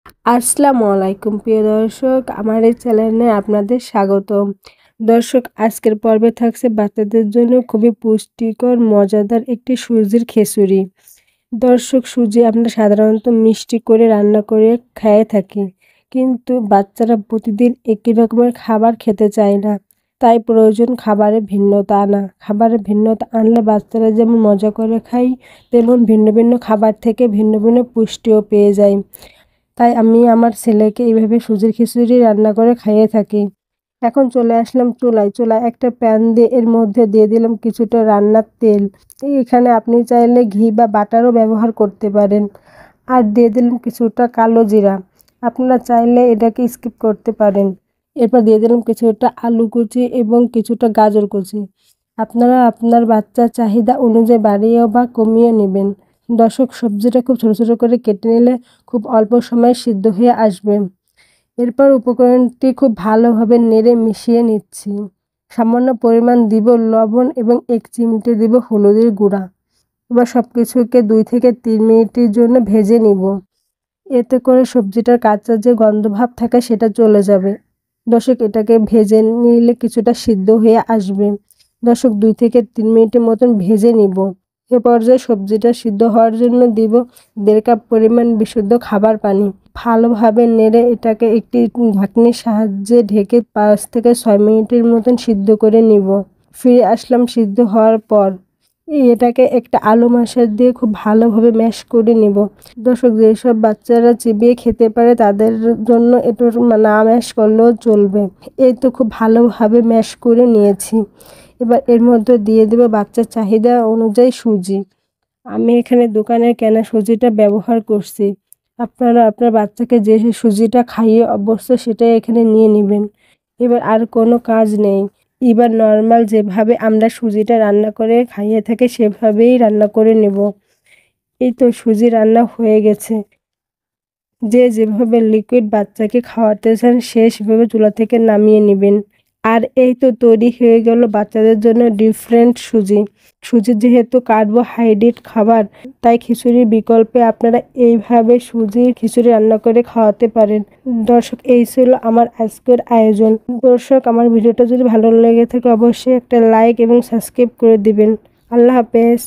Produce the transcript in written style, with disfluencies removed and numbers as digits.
আসসালামু আলাইকুম প্রিয় দর্শক, আমার এই চ্যানেলে আপনাদের স্বাগতম। দর্শক, আজকের পর্বে থাকছে বাচ্চাদের জন্য খুবই পুষ্টিকর মজাদার একটি সুজির খিচুড়ি। দর্শক, সুজি আমরা সাধারণত মিষ্টি করে রান্না করে খেয়ে থাকি, কিন্তু বাচ্চারা প্রতিদিন একই রকমের খাবার খেতে চায় না। তাই প্রয়োজন খাবারে ভিন্নতা আনা। খাবারে ভিন্নতা আনলে বাচ্চারা যেমন মজা করে খায়, তেমন ভিন্ন ভিন্ন খাবার থেকে ভিন্ন ভিন্ন পুষ্টিও পেয়ে যায়। তাই আমি আমার ছেলেকে এইভাবে সুজির খিচুড়ি রান্না করে খাইয়ে থাকি। এখন চলে আসলাম চুলায় একটা প্যান দিয়ে এর মধ্যে দিয়ে দিলাম কিছুটা রান্নার তেল। এখানে আপনি চাইলে ঘি বা বাটারও ব্যবহার করতে পারেন। আর দিয়ে দিলাম কিছুটা কালো জিরা। আপনারা চাইলে এটাকে স্কিপ করতে পারেন। এরপর দিয়ে দিলাম কিছুটা আলু কুচি এবং কিছুটা গাজর কুচি। আপনারা আপনার বাচ্চার চাহিদা অনুযায়ী বাড়িয়ে বা কমিয়ে নেবেন। দর্শক, সবজিটা খুব ছোট ছোট করে কেটে নিলে খুব অল্প সময়ে সিদ্ধ হয়ে আসবে। এরপর উপকরণটি খুব ভালোভাবে নেড়ে মিশিয়ে নিচ্ছি। সামান্য পরিমাণ দিব লবণ এবং 1 চিমটে দিব হলুদের গুঁড়া। এবার সব কিছুকে 2 থেকে 3 মিনিটের জন্য ভেজে নিব। এতে করে সবজিটার কাঁচা যে গন্ধ ভাব থাকে সেটা চলে যাবে। দর্শক, এটাকে ভেজে নিলে কিছুটা সিদ্ধ হয়ে আসবে। দর্শক, 2 থেকে 3 মিনিটের মতন ভেজে নিব। এ পর্যায়ে সবজিটা সিদ্ধ হওয়ার জন্য দিব 1.5 কাপ পরিমাণ বিশুদ্ধ খাবার পানি। ভালোভাবে নেড়ে এটাকে একটি ঢাকনির সাহায্যে ঢেকে 5 থেকে 6 মিনিটের মতন সিদ্ধ করে নিব। ফিরে আসলাম সিদ্ধ হওয়ার পর। এটাকে একটা আলু ম্যাশার দিয়ে খুব ভালোভাবে ম্যাশ করে নিব। দর্শক, যেসব বাচ্চারা চিবিয়ে খেতে পারে তাদের জন্য একটু না ম্যাশ করলেও চলবে। এই তো খুব ভালোভাবে ম্যাশ করে নিয়েছি। এবার এর মধ্যে দিয়ে দেব বাচ্চার চাহিদা অনুযায়ী সুজি। আমি এখানে দোকানের কেনা সুজিটা ব্যবহার করছি। আপনারা আপনার বাচ্চাকে যে সুজিটা খাইয়ে অভ্যস্ত সেটাই এখানে নিয়ে নেবেন। এবার আর কোনো কাজ নেই। এবার নর্মাল যেভাবে আমরা সুজিটা রান্না করে খাইয়ে থাকি সেভাবেই রান্না করে নেব। এই তো সুজি রান্না হয়ে গেছে। যে যেভাবে লিকুইড বাচ্চাকে খাওয়াতে চান সে সেভাবে চুলা থেকে নামিয়ে নেবেন। আর এই তো তৈরি হয়ে গেল বাচ্চাদের জন্য ডিফারেন্ট সুজি। সুজি যেহেতু কার্বোহাইড্রেট খাবার, তাই খিচুড়ির বিকল্পে আপনারা এইভাবে সুজির খিচুড়ি রান্না করে খাওয়াতে পারেন। দর্শক, এই ছিল আমার আজকের আয়োজন। দর্শক, আমার ভিডিওটা যদি ভালো লেগে থাকে অবশ্যই একটা লাইক এবং সাবস্ক্রাইব করে দিবেন। আল্লাহ হাফেজ।